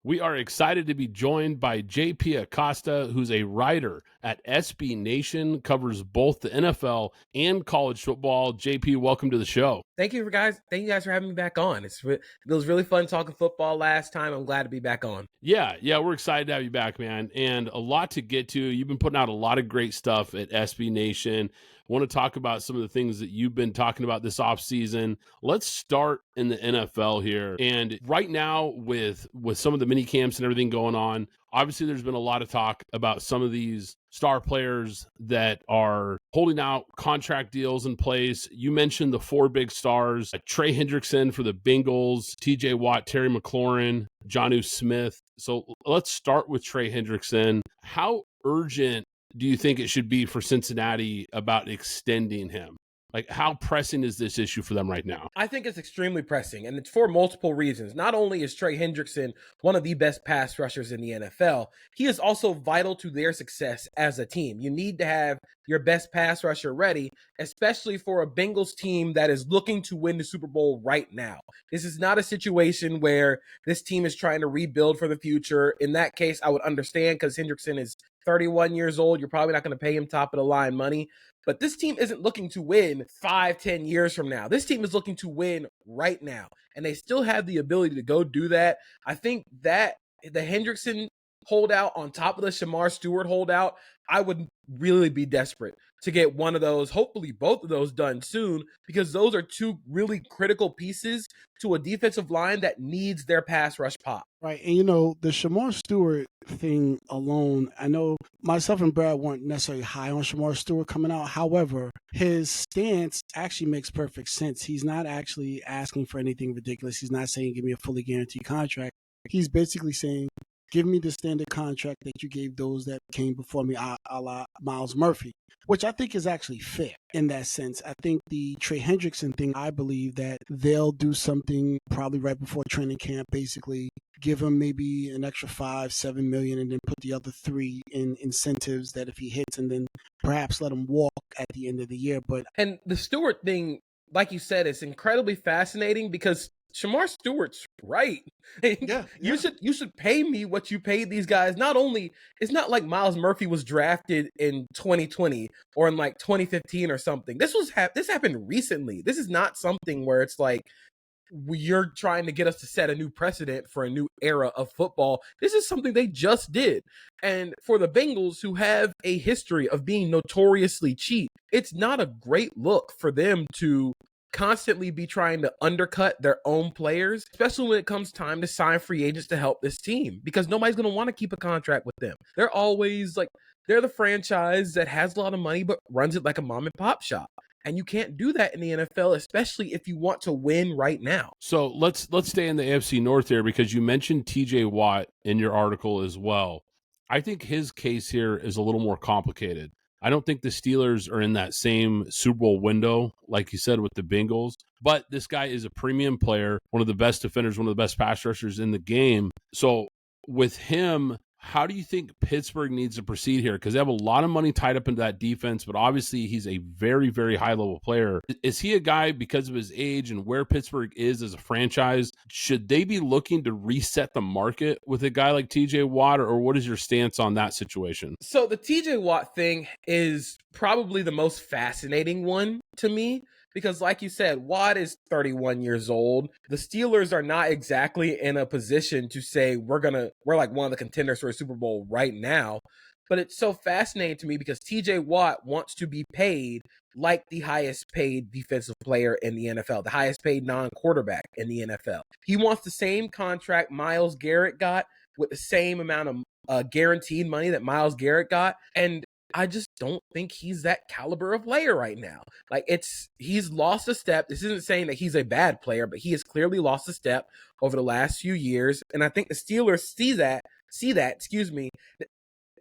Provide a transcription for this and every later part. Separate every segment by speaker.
Speaker 1: We are excited to be joined by JP Acosta, who's a writer at SB Nation, covers both the NFL and college football. JP, welcome to the show.
Speaker 2: Thank you guys for having me back on. It was really fun talking football last time. I'm glad to be back on.
Speaker 1: Yeah, we're excited to have you back, man. And a lot to get to. You've been putting out a lot of great stuff at SB Nation. I want to talk about some of the things that you've been talking about this offseason. Let's start in the NFL here. And right now, with some of the mini camps and everything going on, obviously there's been a lot of talk about some of these star players that are holding out contract deals in place. You mentioned the four big stars, Trey Hendrickson for the Bengals, TJ Watt, Terry McLaurin, Jonnu Smith. So let's start with Trey Hendrickson. How urgent do you think it should be for Cincinnati about extending him? Like, how pressing is this issue for them right now?
Speaker 2: I think it's extremely pressing, and it's for multiple reasons. Not only is Trey Hendrickson one of the best pass rushers in the NFL, he is also vital to their success as a team. You need to have your best pass rusher ready, especially for a Bengals team that is looking to win the Super Bowl right now. This is not a situation where this team is trying to rebuild for the future. In that case, I would understand because Hendrickson is 31 years old. You're probably not going to pay him top of the line money. But this team isn't looking to win 5-10 years from now. This team is looking to win right now. And they still have the ability to go do that. I think that the Hendrickson holdout on top of the Shamar Stewart holdout, I would really be desperate to get one of those, hopefully both of those done soon, because those are two really critical pieces to a defensive line that needs their pass rush pop.
Speaker 3: Right. And, the Shamar Stewart thing alone, I know myself and Brad weren't necessarily high on Shamar Stewart coming out. However, his stance actually makes perfect sense. He's not actually asking for anything ridiculous. He's not saying, give me a fully guaranteed contract. He's basically saying, give me the standard contract that you gave those that came before me, a la Miles Murphy, which I think is actually fair in that sense. I think the Trey Hendrickson thing, I believe that they'll do something probably right before training camp, basically give him maybe an extra $5-7 million and then put the other 3 in incentives that if he hits, and then perhaps let him walk at the end of the year.
Speaker 2: And the Stewart thing, like you said, is incredibly fascinating because Shamar Stewart's right. You should pay me what you paid these guys. Not only, it's not like Miles Murphy was drafted in 2020 or in like 2015 or something. This happened recently. This is not something where it's like you're trying to get us to set a new precedent for a new era of football. This is something they just did. And for the Bengals, who have a history of being notoriously cheap, it's not a great look for them to constantly be trying to undercut their own players, especially when it comes time to sign free agents to help this team, because nobody's going to want to keep a contract with them. They're always like, they're the franchise that has a lot of money but runs it like a mom and pop shop. And you can't do that in the NFL, especially if you want to win right now.
Speaker 1: So let's stay in the AFC North here, because you mentioned TJ Watt in your article as well. I think his case here is a little more complicated. I don't think the Steelers are in that same Super Bowl window, like you said, with the Bengals. But this guy is a premium player, one of the best defenders, one of the best pass rushers in the game. So with him, how do you think Pittsburgh needs to proceed here? Because they have a lot of money tied up into that defense, but obviously he's a very, very high-level player. Is he a guy, because of his age and where Pittsburgh is as a franchise, should they be looking to reset the market with a guy like TJ Watt, or what is your stance on that situation?
Speaker 2: So the TJ Watt thing is probably the most fascinating one to me, because like you said, Watt is 31 years old. The Steelers are not exactly in a position to say we're like one of the contenders for a Super Bowl right now. But it's so fascinating to me because TJ Watt wants to be paid like the highest paid defensive player in the NFL, the highest paid non-quarterback in the NFL. He wants the same contract Myles Garrett got, with the same amount of guaranteed money that Myles Garrett got. And I just don't think he's that caliber of player right now. Like, he's lost a step. This isn't saying that he's a bad player, but he has clearly lost a step over the last few years. And I think the Steelers see that,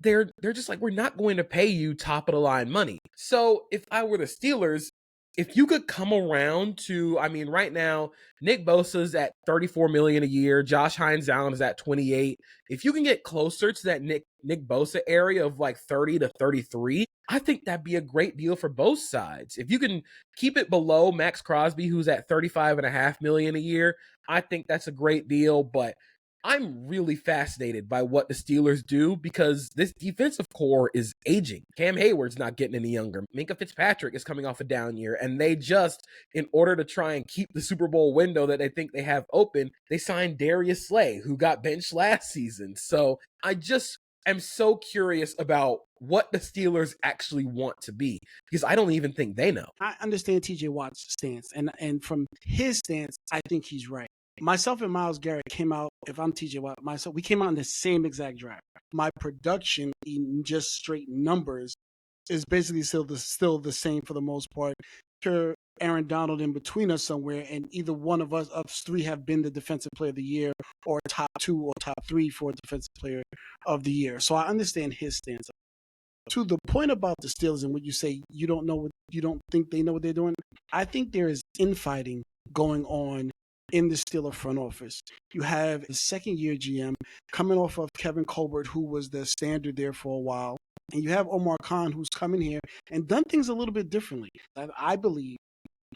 Speaker 2: they're just like, we're not going to pay you top of the line money. So if I were the Steelers, if you could come around to, I mean, right now, Nick Bosa's at $34 million a year. Josh Hines Allen is at 28. If you can get closer to that Nick Bosa area of like 30 to 33, I think that'd be a great deal for both sides. If you can keep it below Max Crosby, who's at $35.5 million a year, I think that's a great deal. But I'm really fascinated by what the Steelers do because this defensive core is aging. Cam Hayward's not getting any younger. Minkah Fitzpatrick is coming off a down year, and they just, in order to try and keep the Super Bowl window that they think they have open, they signed Darius Slay, who got benched last season. So I just am so curious about what the Steelers actually want to be because I don't even think they know.
Speaker 3: I understand TJ Watt's stance, and from his stance, I think he's right. Myself and Myles Garrett came out, if I'm TJ Watt, myself, we came out in the same exact draft. My production in just straight numbers is basically still the same for the most part. Sure, Aaron Donald in between us somewhere, and either one of us three have been the defensive player of the year or top 2 or top 3 for defensive player of the year. So I understand his stance. To the point about the Steelers and what you say, you don't think they know what they're doing. I think there is infighting going on in the Steelers front office. You have a second-year GM coming off of Kevin Colbert, who was the standard there for a while, and you have Omar Khan, who's come in here and done things a little bit differently. I believe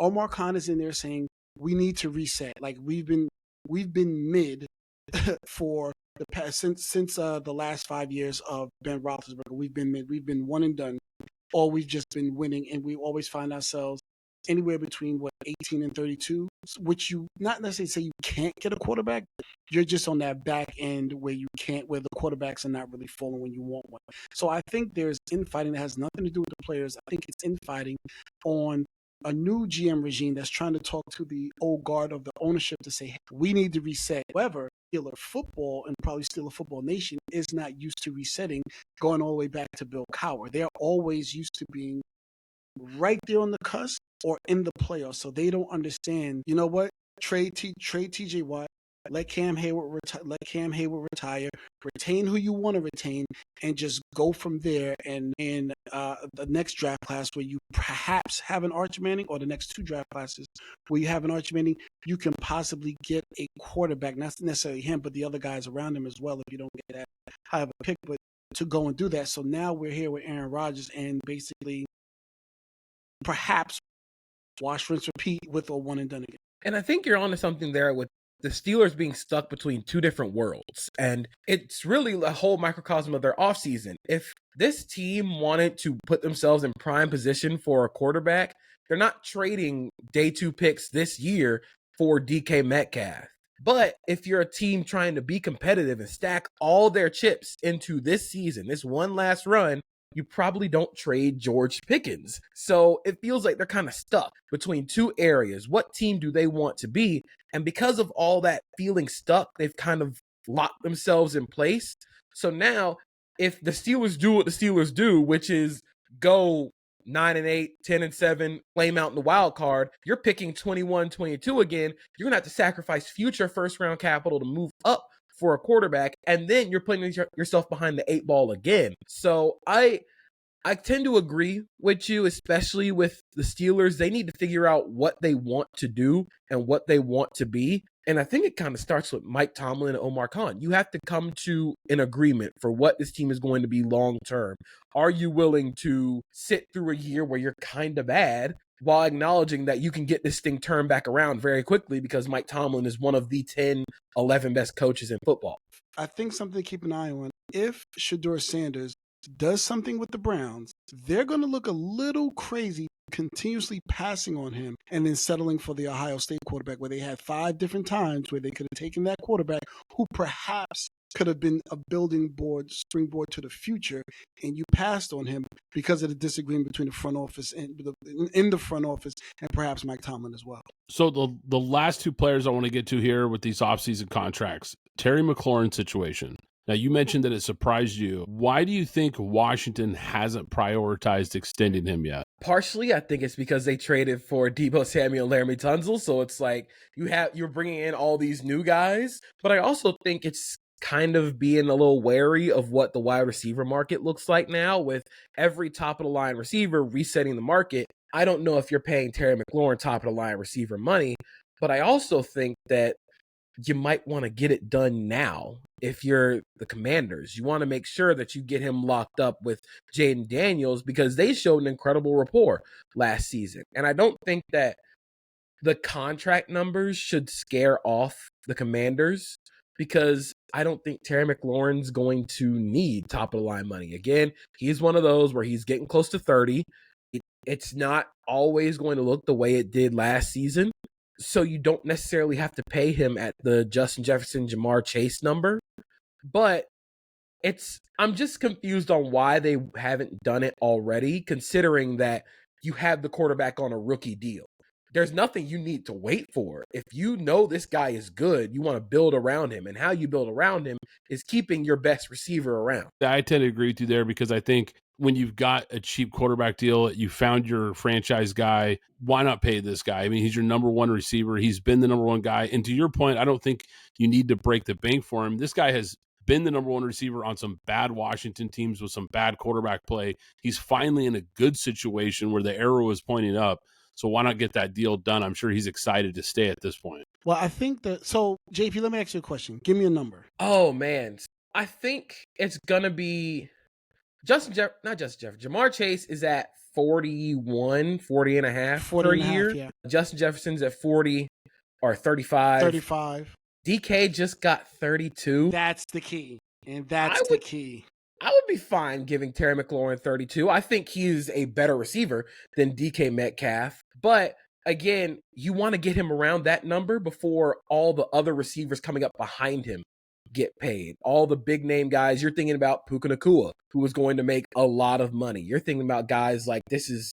Speaker 3: Omar Khan is in there saying we need to reset. Like we've been mid for the past since the last 5 years of Ben Roethlisberger. We've been mid. We've been one and done, or we've just been winning, and we always find ourselves anywhere between 18 and 32, which you not necessarily say you can't get a quarterback. You're just on that back end where the quarterbacks are not really falling when you want one. So I think there's infighting that has nothing to do with the players. I think it's infighting on a new GM regime that's trying to talk to the old guard of the ownership to say, hey, we need to reset. However, Steeler football and probably Steeler football nation is not used to resetting, going all the way back to Bill Cowher. They're always used to being right there on the cusp or in the playoffs. So they don't understand, you know what? Trade TJ Watt, let Cam Hayward retire, retain who you want to retain, and just go from there. And in the next draft class where you perhaps have an Arch Manning, or the next 2 draft classes where you have an Arch Manning, you can possibly get a quarterback, not necessarily him, but the other guys around him as well if you don't get that high of a pick, but to go and do that. So now we're here with Aaron Rodgers and basically perhaps wash, rinse, repeat with a one and done again.
Speaker 2: And I think you're onto something there with the Steelers being stuck between 2 different worlds. And it's really a whole microcosm of their offseason. If this team wanted to put themselves in prime position for a quarterback, they're not trading day 2 picks this year for DK Metcalf. But if you're a team trying to be competitive and stack all their chips into this season, this one last run, you probably don't trade George Pickens. So it feels like they're kind of stuck between 2 areas. What team do they want to be? And because of all that feeling stuck, they've kind of locked themselves in place. So now, if the Steelers do what the Steelers do, which is go 9-8, 10-7, flame out in the wild card, you're picking 21-22 again. You're going to have to sacrifice future first-round capital to move up for a quarterback, and then you're putting yourself behind the 8 ball again. So I tend to agree with you, especially with the Steelers. They need to figure out what they want to do and what they want to be. And I think it kind of starts with Mike Tomlin and Omar Khan. You have to come to an agreement for what this team is going to be long term. Are you willing to sit through a year where you're kind of bad while acknowledging that you can get this thing turned back around very quickly because Mike Tomlin is one of the 10, 11 best coaches in football?
Speaker 3: I think something to keep an eye on. If Shedeur Sanders does something with the Browns, they're going to look a little crazy continuously passing on him and then settling for the Ohio State quarterback, where they had 5 different times where they could have taken that quarterback who perhaps could have been a springboard to the future, and you passed on him because of the disagreement between the front office and in the front office and perhaps Mike Tomlin as well.
Speaker 1: So the last 2 players I want to get to here with these offseason contracts, Terry McLaurin situation. Now, you mentioned that it surprised you. Why do you think Washington hasn't prioritized extending him yet?
Speaker 2: Partially, I think it's because they traded for Deebo Samuel, Laramie Tunsil. So it's like you're bringing in all these new guys. But I also think it's kind of being a little wary of what the wide receiver market looks like now, with every top of the line receiver resetting the market. I don't know if you're paying Terry McLaurin top of the line receiver money, but I also think that you might want to get it done now. If you're the Commanders, you want to make sure that you get him locked up with Jaden Daniels, because they showed an incredible rapport last season. And I don't think that the contract numbers should scare off the Commanders, because I don't think Terry McLaurin's going to need top of the line money. Again, he's one of those where he's getting close to 30. It's not always going to look the way it did last season. So you don't necessarily have to pay him at the Justin Jefferson, Jamar Chase number. But I'm just confused on why they haven't done it already, considering that you have the quarterback on a rookie deal. There's nothing you need to wait for. If you know this guy is good, you want to build around him. And how you build around him is keeping your best receiver around.
Speaker 1: I tend to agree with you there because I think when you've got a cheap quarterback deal, you found your franchise guy, why not pay this guy? I mean, he's your number one receiver. He's been the number one guy. And to your point, I don't think you need to break the bank for him. This guy has been the number one receiver on some bad Washington teams with some bad quarterback play. He's finally in a good situation where the arrow is pointing up. So why not get that deal done? I'm sure he's excited to stay at this point.
Speaker 3: Well, I think so JP, let me ask you a question. Give me a number.
Speaker 2: Oh, man. I think it's going to be Jamar Chase is at 41, 40 and a half per year. Yeah. Justin Jefferson's at 40 or 35.
Speaker 3: 35. DK
Speaker 2: just got 32.
Speaker 3: That's the key. And that's the key.
Speaker 2: I would be fine giving Terry McLaurin 32. I think he's a better receiver than DK Metcalf. But again, you want to get him around that number before all the other receivers coming up behind him get paid. All the big name guys, you're thinking about Puka Nacua, who is going to make a lot of money. You're thinking about guys like, this is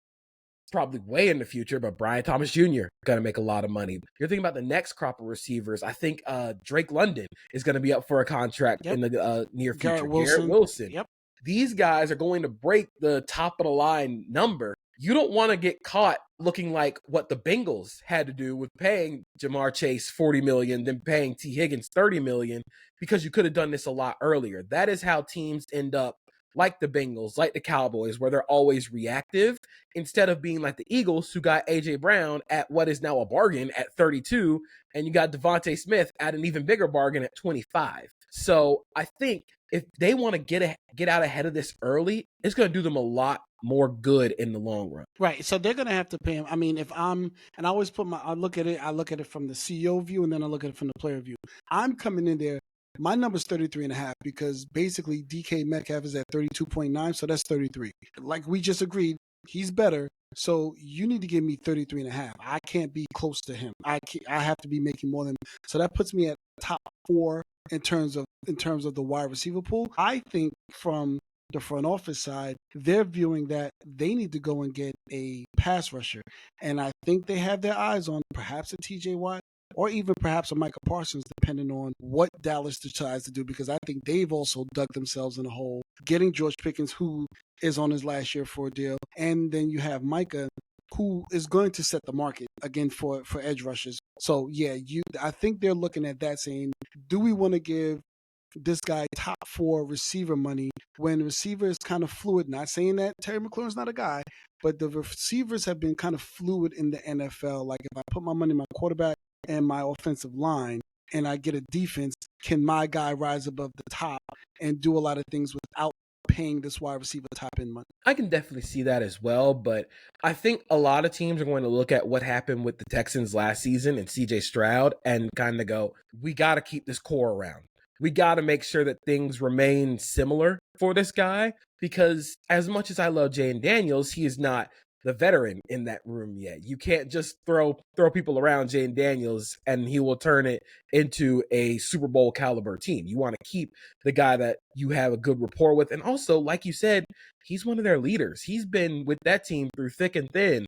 Speaker 2: probably way in the future, but Brian Thomas Jr. going to make a lot of money. You're thinking about the next crop of receivers. I think Drake London is going to be up for a contract in the near future. Garrett Wilson.
Speaker 3: Yep.
Speaker 2: These guys are going to break the top of the line number. You don't want to get caught looking like what the Bengals had to do with paying Jamar Chase $40 million, then paying T. Higgins $30 million, because you could have done this a lot earlier. That is how teams end up like the Bengals, like the Cowboys, where they're always reactive, instead of being like the Eagles, who got A.J. Brown at what is now a bargain at 32, and you got Devontae Smith at an even bigger bargain at 25. So I think if they want to get out ahead of this early, it's going to do them a lot more good in the long run.
Speaker 3: Right. So they're going to have to pay him. I mean, and I always I look at it from the CEO view, and then I look at it from the player view. I'm coming in there. My number's 33.5 because basically DK Metcalf is at 32.9, so that's 33. Like we just agreed, he's better. So you need to give me 33.5. I can't be close to him. I have to be making more than. So that puts me at top 4 in terms of the wide receiver pool. I think from the front office side, they're viewing that they need to go and get a pass rusher, and I think they have their eyes on perhaps a TJ Watt, or even perhaps a Michael Parsons, depending on what Dallas decides to do, because I think they've also dug themselves in a hole, getting George Pickens, who is on his last year for a deal, and then you have Micah, who is going to set the market again for edge rushers. So yeah, I think they're looking at that saying, do we want to give this guy top 4 receiver money when receiver is kind of fluid? Not saying that Terry McLaurin's not a guy, but the receivers have been kind of fluid in the NFL. Like if I put my money in my quarterback and my offensive line and I get a defense, can my guy rise above the top and do a lot of things without paying this wide receiver top end money?
Speaker 2: I can definitely see that as well, but I think a lot of teams are going to look at what happened with the Texans last season and CJ Stroud and kind of go, we got to keep this core around. We got to make sure that things remain similar for this guy, because as much as I love Jayden Daniels, he is not the veteran in that room yet. You can't just throw people around Jayden Daniels and he will turn it into a Super Bowl caliber team. You want to keep the guy that you have a good rapport with. And also, like you said, he's one of their leaders. He's been with that team through thick and thin.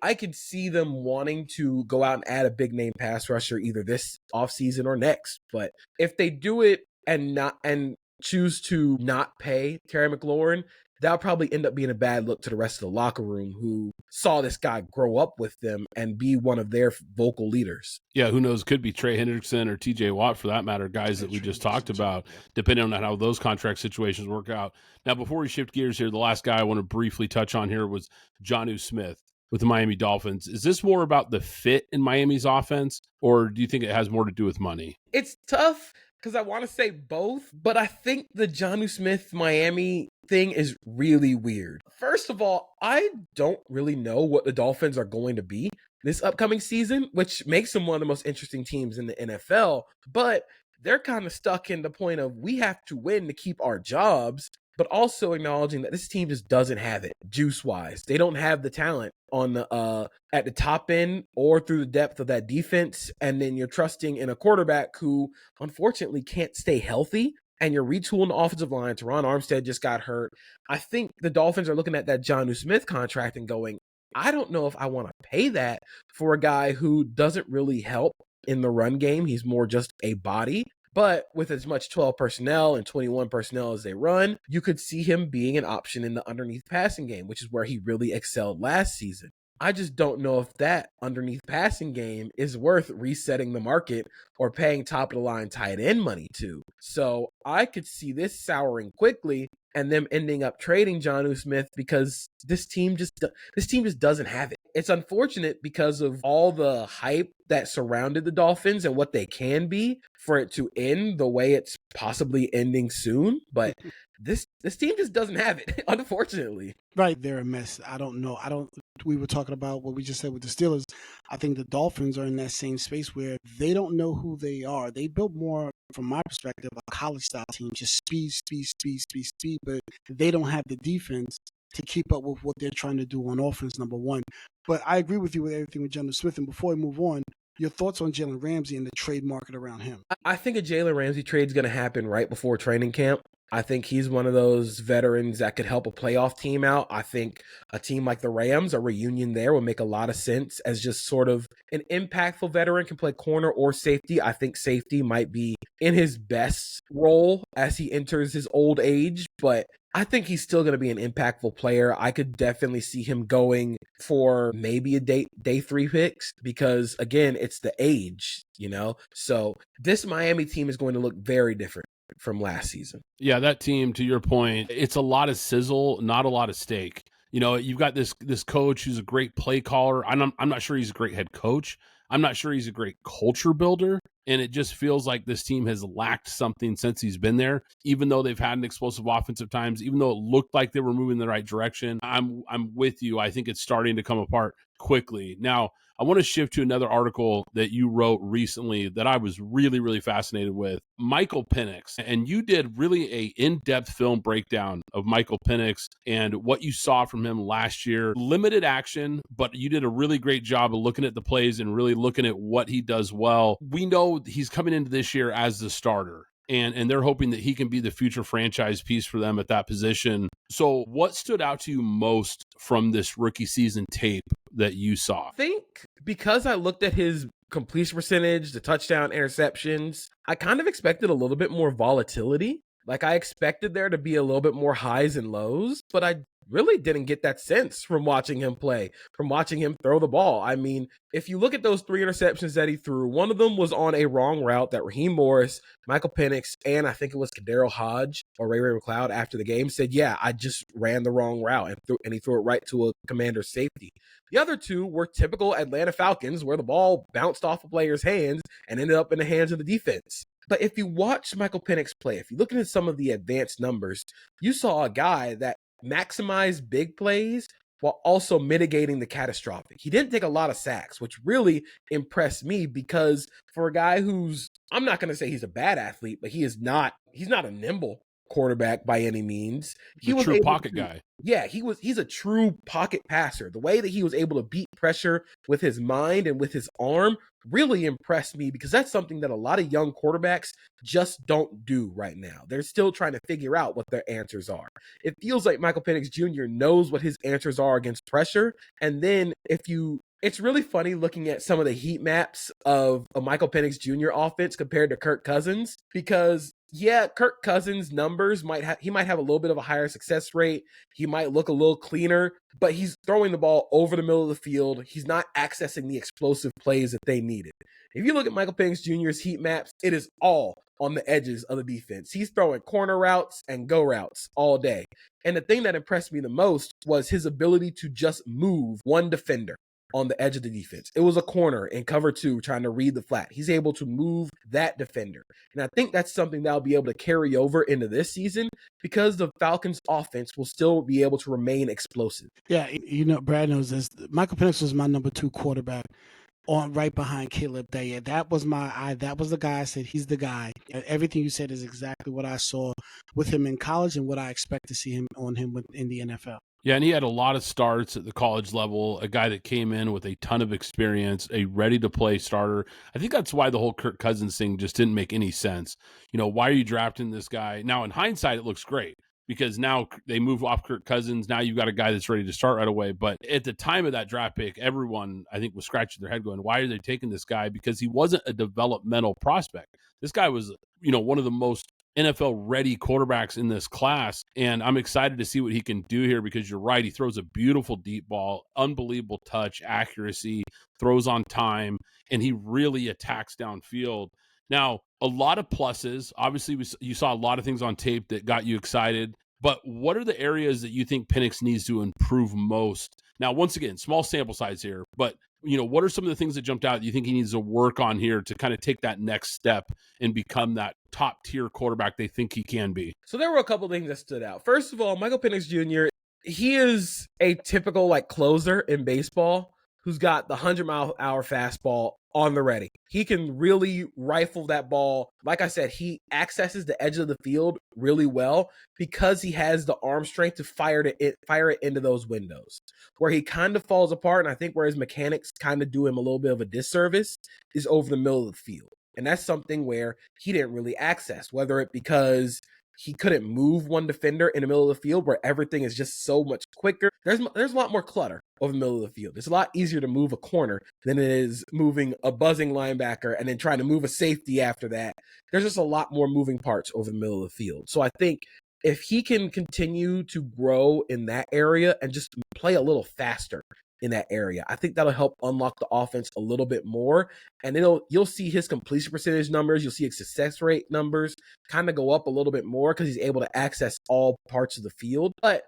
Speaker 2: I could see them wanting to go out and add a big name pass rusher either this offseason or next. But if they do it and choose to not pay Terry McLaurin, that'll probably end up being a bad look to the rest of the locker room, who saw this guy grow up with them and be one of their vocal leaders.
Speaker 1: Yeah, who knows? Could be Trey Hendrickson or TJ Watt, for that matter, guys that we just talked about, depending on how those contract situations work out. Now, before we shift gears here, the last guy I want to briefly touch on here was Jonnu Smith with the Miami Dolphins. Is this more about the fit in Miami's offense, or do you think it has more to do with money?
Speaker 2: It's tough because I want to say both, but I think the Jonnu Smith Miami thing is really weird. First of all, I don't really know what the Dolphins are going to be this upcoming season, which makes them one of the most interesting teams in the NFL. But they're kind of stuck in the point of we have to win to keep our jobs, but also acknowledging that this team just doesn't have it juice-wise. They don't have the talent on the at the top end or through the depth of that defense, and then you're trusting in a quarterback who unfortunately can't stay healthy, and you're retooling the offensive line. Teron Armstead just got hurt. I think the Dolphins are looking at that Jonnu Smith contract and going, I don't know if I want to pay that for a guy who doesn't really help in the run game. He's more just a body. But with as much 12 personnel and 21 personnel as they run, you could see him being an option in the underneath passing game, which is where he really excelled last season. I just don't know if that underneath passing game is worth resetting the market or paying top of the line tight end money to. So I could see this souring quickly and them ending up trading Jonnu Smith because this team just doesn't have it. It's unfortunate because of all the hype that surrounded the Dolphins and what they can be for it to end the way it's possibly ending soon. But this team just doesn't have it, unfortunately.
Speaker 3: Right, they're a mess. I don't know. We were talking about what we just said with the Steelers. I think the Dolphins are in that same space where they don't know who they are. They built more, from my perspective, a college-style team, just speed, but they don't have the defense to keep up with what they're trying to do on offense, number one. But I agree with you with everything with Jonnu Smith. And before we move on, your thoughts on Jalen Ramsey and the trade market around him?
Speaker 2: I think a Jalen Ramsey trade is going to happen right before training camp. I think he's one of those veterans that could help a playoff team out. I think a team like the Rams, a reunion there would make a lot of sense as just sort of an impactful veteran, can play corner or safety. I think safety might be in his best role as he enters his old age, but I think he's still going to be an impactful player. I could definitely see him going for maybe a day 3 picks because, again, it's the age, So this Miami team is going to look very different from last season.
Speaker 1: Yeah, that team, to your point, it's a lot of sizzle, not a lot of steak. You've got this coach who's a great play caller. I'm not sure he's a great head coach. I'm not sure he's a great culture builder. And it just feels like this team has lacked something since he's been there, even though they've had an explosive offensive times, even though it looked like they were moving in the right direction. I'm with you. I think it's starting to come apart quickly. Now, I want to shift to another article that you wrote recently that I was really, really fascinated with. Michael Penix. And you did really a in-depth film breakdown of Michael Penix and what you saw from him last year. Limited action, but you did a really great job of looking at the plays and really looking at what he does well. We know he's coming into this year as the starter. And they're hoping that he can be the future franchise piece for them at that position. So what stood out to you most from this rookie season tape that you saw?
Speaker 2: I think because I looked at his completion percentage, the touchdown interceptions, I kind of expected a little bit more volatility. Like I expected there to be a little bit more highs and lows, but I really didn't get that sense from watching him play, from watching him throw the ball. I mean, if you look at those 3 interceptions that he threw, one of them was on a wrong route that Raheem Morris, Michael Penix, and I think it was Kadarius Hodge or Ray McLeod after the game said, yeah, I just ran the wrong route, and he threw it right to a commander's safety. The other 2 were typical Atlanta Falcons where the ball bounced off a player's hands and ended up in the hands of the defense. But if you watch Michael Penix play, if you look at some of the advanced numbers, you saw a guy that maximized big plays while also mitigating the catastrophic. He didn't take a lot of sacks, which really impressed me because for a guy who's, I'm not going to say he's a bad athlete, but he's not a nimble quarterback by any means.
Speaker 1: He was a true pocket guy.
Speaker 2: Yeah, he's a true pocket passer. The way that he was able to beat pressure with his mind and with his arm really impressed me because that's something that a lot of young quarterbacks just don't do right now. They're still trying to figure out what their answers are. It feels like Michael Penix Jr. knows what his answers are against pressure. And then it's really funny looking at some of the heat maps of a Michael Penix Jr. offense compared to Kirk Cousins because yeah, Kirk Cousins' numbers might have a little bit of a higher success rate. He might look a little cleaner, but he's throwing the ball over the middle of the field. He's not accessing the explosive plays that they needed. If you look at Michael Penix Jr.'s heat maps, it is all on the edges of the defense. He's throwing corner routes and go routes all day. And the thing that impressed me the most was his ability to just move one defender on the edge of the defense. It was a corner in cover 2 trying to read the flat. He's able to move that defender. And I think that's something that'll be able to carry over into this season because the Falcons offense will still be able to remain explosive.
Speaker 3: Yeah, Brad knows this. Michael Penix was my number 2 quarterback on right behind Caleb that year. That was that was the guy I said he's the guy. Everything you said is exactly what I saw with him in college and what I expect to see him in the NFL.
Speaker 1: Yeah, and he had a lot of starts at the college level, a guy that came in with a ton of experience, a ready-to-play starter. I think that's why the whole Kirk Cousins thing just didn't make any sense. Why are you drafting this guy? Now, in hindsight, it looks great because now they move off Kirk Cousins. Now you've got a guy that's ready to start right away. But at the time of that draft pick, everyone, I think, was scratching their head going, why are they taking this guy? Because he wasn't a developmental prospect. This guy was, one of the most NFL ready quarterbacks in this class. And I'm excited to see what he can do here because you're right. He throws a beautiful deep ball, unbelievable touch, accuracy, throws on time, and he really attacks downfield. Now, a lot of pluses. Obviously, you saw a lot of things on tape that got you excited. But what are the areas that you think Penix needs to improve most? Now, once again, small sample size here, but what are some of the things that jumped out you think he needs to work on here to kind of take that next step and become that top tier quarterback they think he can be?
Speaker 2: So there were a couple things that stood out. First of all, Michael Penix Jr., he is a typical closer in baseball who's got the 100-mile-an-hour fastball on the ready. He can really rifle that ball. Like I said, he accesses the edge of the field really well because he has the arm strength to fire it into those windows. Where he kind of falls apart, and I think where his mechanics kind of do him a little bit of a disservice, is over the middle of the field. And that's something where he didn't really access, whether it because he couldn't move one defender in the middle of the field where everything is just so much quicker. There's a lot more clutter over the middle of the field. It's a lot easier to move a corner than it is moving a buzzing linebacker and then trying to move a safety after that. There's just a lot more moving parts over the middle of the field. So I think if he can continue to grow in that area and just play a little faster in that area, I think that'll help unlock the offense a little bit more. And you'll see his completion percentage numbers, you'll see his success rate numbers kind of go up a little bit more because he's able to access all parts of the field. But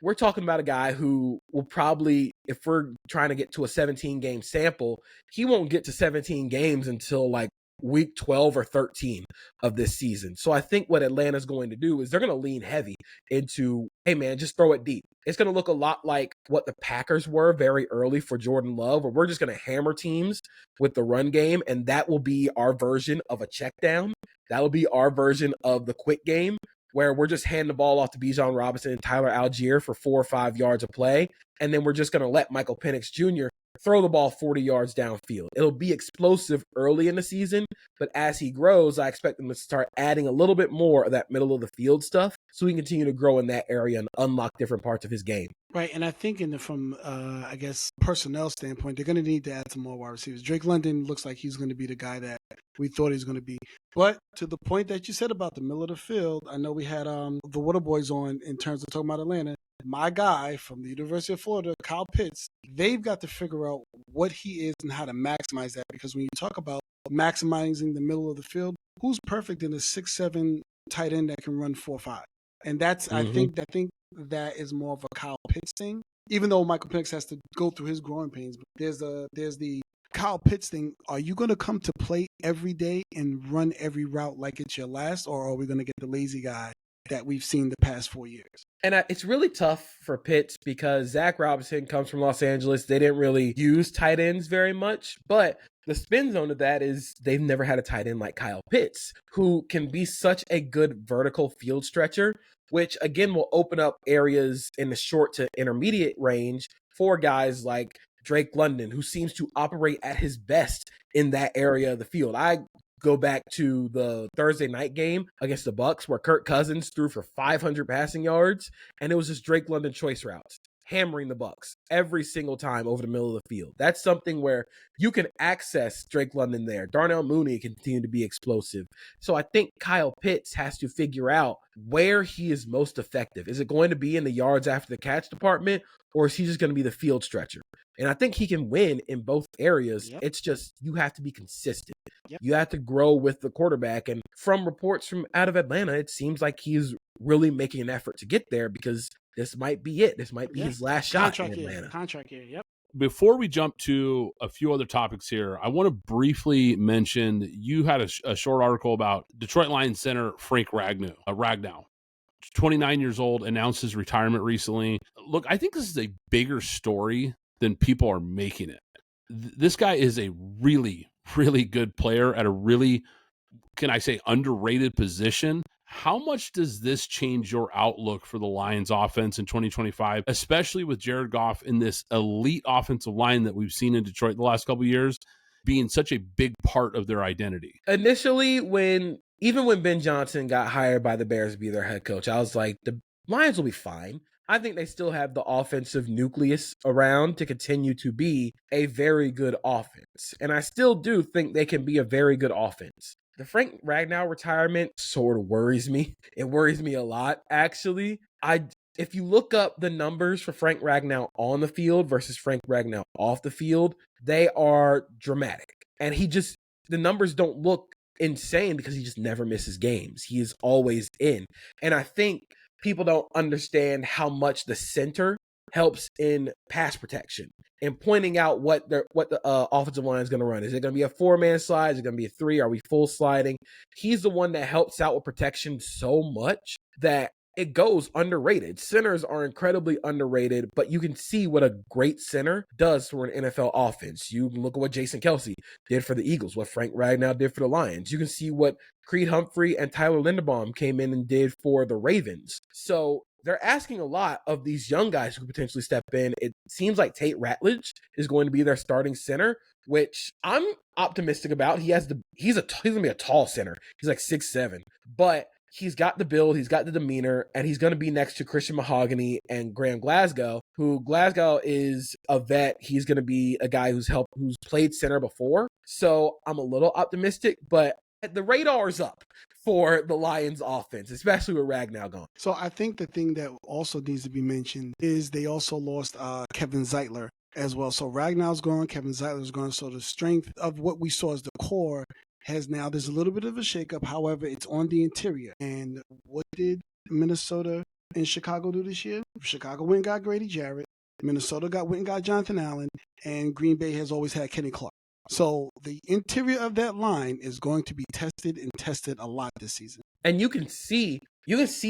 Speaker 2: we're talking about a guy who will probably, if we're trying to get to a 17-game sample, he won't get to 17 games until week 12 or 13 of this season. So I think what Atlanta's going to do is they're going to lean heavy into, hey man, just throw it deep. It's going to look a lot like what the Packers were very early for Jordan Love, where we're just going to hammer teams with the run game, and that will be our version of a check down. That will be our version of the quick game, where we're just handing the ball off to Bijan Robinson and Tyler Algier for 4 or 5 yards of play, and then we're just going to let Michael Penix Jr. throw the ball 40 yards downfield. It'll be explosive early in the season, but as he grows, I expect him to start adding a little bit more of that middle of the field stuff so he can continue to grow in that area and unlock different parts of his game.
Speaker 3: Right, and I think from personnel standpoint, they're going to need to add some more wide receivers. Drake London looks like he's going to be the guy that we thought he was going to be. But to the point that you said about the middle of the field, I know we had the Water Boys on in terms of talking about Atlanta. My guy from the University of Florida, Kyle Pitts, they've got to figure out what he is and how to maximize that. Because when you talk about maximizing the middle of the field, who's perfect in a 6'7" tight end that can run 4.5? And that's I think that is more of a Kyle Pitts thing. Even though Michael Penix has to go through his growing pains, but there's the Kyle Pitts thing. Are you going to come to play every day and run every route like it's your last, or are we going to get the lazy guy that we've seen the past 4 years?
Speaker 2: And it's really tough for Pitts because Zach Robinson comes from Los Angeles. They didn't really use tight ends very much, but the spin zone of that is they've never had a tight end like Kyle Pitts, who can be such a good vertical field stretcher, which again will open up areas in the short to intermediate range for guys like Drake London, who seems to operate at his best in that area of the field. I go back to the Thursday night game against the Bucs where Kirk Cousins threw for 500 passing yards, and it was just Drake London choice routes, hammering the Bucs every single time over the middle of the field. That's something where you can access Drake London there. Darnell Mooney can continue to be explosive. So I think Kyle Pitts has to figure out where he is most effective. Is it going to be in the yards after the catch department, or is he just going to be the field stretcher? And I think he can win in both areas. Yep. It's just you have to be consistent. Yep. You have to grow with the quarterback. And from reports from out of Atlanta, it seems like he's really making an effort to get there because this might be it. This might be his last shot in Atlanta.
Speaker 3: Contract year, yep.
Speaker 1: Before we jump to a few other topics here, I want to briefly mention you had a short article about Detroit Lions center Frank Ragnow. 29 years old, announced his retirement recently. Look, I think this is a bigger story than people are making it. this guy is a really, really good player at a really, can I say, underrated position. How much does this change your outlook for the Lions offense in 2025, especially with Jared Goff in this elite offensive line that we've seen in Detroit the last couple of years being such a big part of their identity?
Speaker 2: Initially, even when Ben Johnson got hired by the Bears to be their head coach, I was like, the Lions will be fine. I think they still have the offensive nucleus around to continue to be a very good offense. And I still do think they can be a very good offense. The Frank Ragnow retirement sort of worries me. It worries me a lot, actually. If you look up the numbers for Frank Ragnow on the field versus Frank Ragnow off the field, they are dramatic. And the numbers don't look insane because he just never misses games. He is always in. And I think people don't understand how much the center helps in pass protection and pointing out what the offensive line is going to run. Is it going to be a 4-man slide? Is it going to be a 3? Are we full sliding? He's the one that helps out with protection so much that it goes underrated. Centers are incredibly underrated, but you can see what a great center does for an NFL offense. You can look at what Jason Kelce did for the Eagles, what Frank Ragnow did for the Lions. You can see what Creed Humphrey and Tyler Linderbaum came in and did for the Ravens. So they're asking a lot of these young guys who could potentially step in. It seems like Tate Ratledge is going to be their starting center, which I'm optimistic about. He's going to be a tall center. He's like 6'7", but he's got the build, he's got the demeanor, and he's going to be next to Christian Mahogany and Graham Glasgow, who Glasgow is a vet. He's going to be a guy who's played center before. So I'm a little optimistic, but the radar's up for the Lions offense, especially with Ragnow gone.
Speaker 3: So I think the thing that also needs to be mentioned is they also lost Kevin Zeitler as well. So Ragnow's gone, Kevin Zeitler's gone. So the strength of what we saw as the core there's a little bit of a shakeup. However, it's on the interior. And what did Minnesota and Chicago do this year? Chicago went and got Grady Jarrett. Minnesota went and got Jonathan Allen. And Green Bay has always had Kenny Clark. So the interior of that line is going to be tested a lot this season.
Speaker 2: And you can see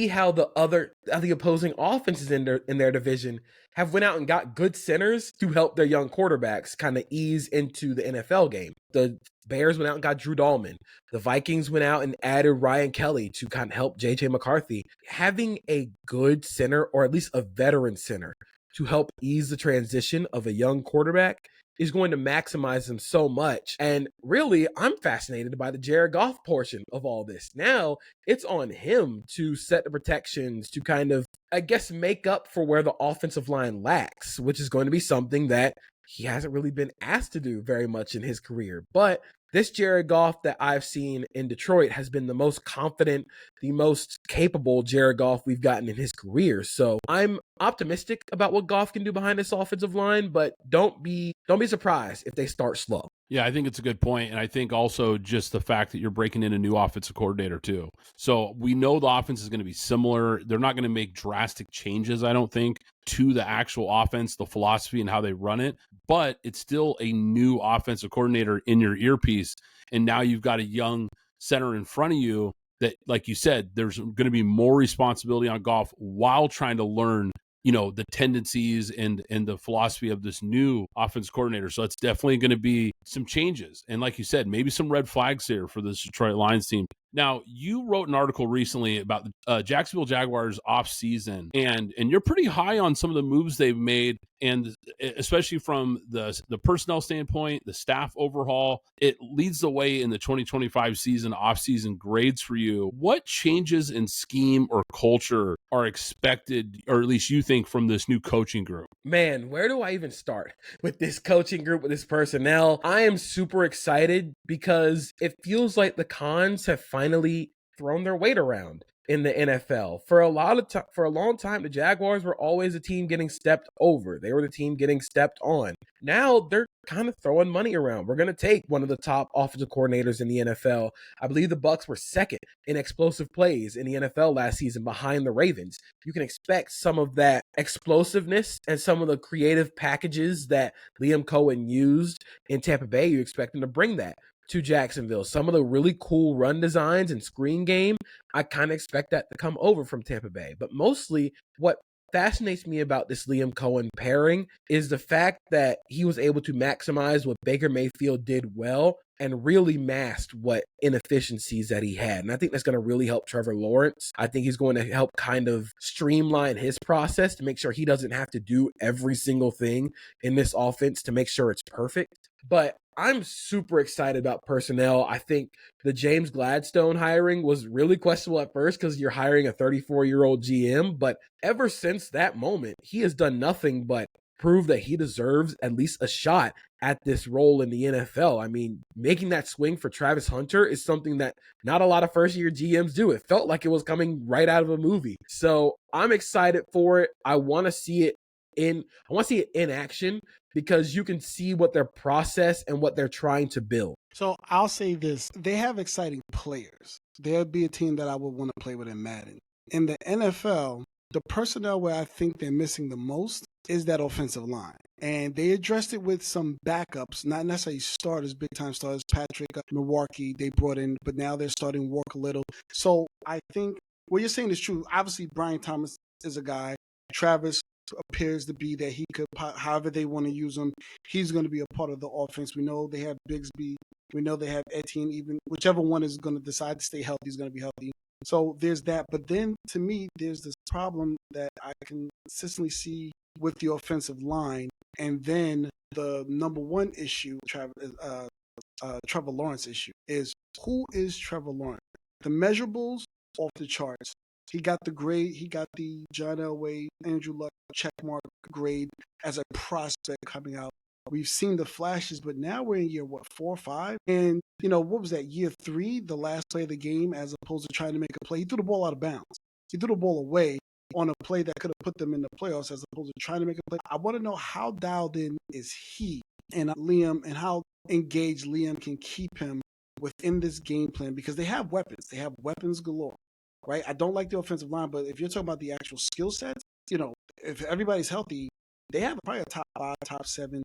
Speaker 2: how the opposing offenses in their division have went out and got good centers to help their young quarterbacks kind of ease into the NFL game. The Bears went out and got Drew Dahlman. The Vikings went out and added Ryan Kelly to kind of help JJ McCarthy. Having a good center, or at least a veteran center, to help ease the transition of a young quarterback is going to maximize them so much. And really, I'm fascinated by the Jared Goff portion of all this. Now, it's on him to set the protections to kind of, I guess, make up for where the offensive line lacks, which is going to be something that he hasn't really been asked to do very much in his career. But this Jared Goff that I've seen in Detroit has been the most confident, the most capable Jared Goff we've gotten in his career. So I'm optimistic about what Goff can do behind this offensive line, but don't be surprised if they start slow.
Speaker 1: Yeah, I think it's a good point. And I think also just the fact that you're breaking in a new offensive coordinator too. So we know the offense is going to be similar. They're not going to make drastic changes, I don't think, to the actual offense, the philosophy and how they run it. But it's still a new offensive coordinator in your earpiece. And now you've got a young center in front of you that, like you said, there's going to be more responsibility on Goff while trying to learn, the tendencies and the philosophy of this new offense coordinator. So it's definitely going to be some changes. And like you said, maybe some red flags here for this Detroit Lions team. Now, you wrote an article recently about the Jacksonville Jaguars offseason, and you're pretty high on some of the moves they've made, and especially from the personnel standpoint, the staff overhaul. It leads the way in the 2025 season offseason grades for you. What changes in scheme or culture are expected, or at least you think, from this new coaching group?
Speaker 2: Man, where do I even start with this coaching group, with this personnel? I am super excited because it feels like the cons have finally thrown their weight around in the NFL. For a long time, the Jaguars were always a team getting stepped over. They were the team getting stepped on. Now they're kind of throwing money around. We're going to take one of the top offensive coordinators in the NFL. I believe the Bucs were second in explosive plays in the NFL last season behind the Ravens. You can expect some of that explosiveness and some of the creative packages that Liam Cohen used in Tampa Bay. You expect them to bring that to Jacksonville. Some of the really cool run designs and screen game, I kind of expect that to come over from Tampa Bay. But mostly what fascinates me about this Liam Cohen pairing is the fact that he was able to maximize what Baker Mayfield did well and really masked what inefficiencies that he had. And I think that's going to really help Trevor Lawrence. I think he's going to help kind of streamline his process to make sure he doesn't have to do every single thing in this offense to make sure it's perfect. But I'm super excited about personnel. I think the James Gladstone hiring was really questionable at first because you're hiring a 34-year-old GM. But ever since that moment, he has done nothing but prove that he deserves at least a shot at this role in the NFL. I mean, making that swing for Travis Hunter is something that not a lot of first-year GMs do. It felt like it was coming right out of a movie. So I'm excited for it. I want to see it in action because you can see what their process and what they're trying to build.
Speaker 3: So I'll say this. They have exciting players. There'll be a team that I would want to play with in Madden. In the NFL, the personnel where I think they're missing the most is that offensive line. And they addressed it with some backups, not necessarily starters, big-time starters. Patrick Milwaukee, they brought in, but now they're starting to work a little. So I think what you're saying is true. Obviously, Brian Thomas is a guy. Travis appears to be that he could, however they want to use him, he's going to be a part of the offense. We know they have Bigsby. We know they have Etienne. Even whichever one is going to decide to stay healthy is going to be healthy. So there's that. But then, to me, there's this problem that I can consistently see with the offensive line. And then the number one issue, Trevor Lawrence issue, is who is Trevor Lawrence? The measurables off the charts. He got the grade. He got the John Elway, Andrew Luck checkmark grade as a prospect coming out. We've seen the flashes, but now we're in year, 4 or 5? And, what was that, year 3, the last play of the game, as opposed to trying to make a play? He threw the ball out of bounds. He threw the ball away on a play that could have put them in the playoffs as opposed to trying to make a play. I want to know how dialed in is he and Liam, and how engaged Liam can keep him within this game plan, because they have weapons. They have weapons galore, right? I don't like the offensive line, but if you're talking about the actual skill sets, if everybody's healthy, they have probably a top 5, top 7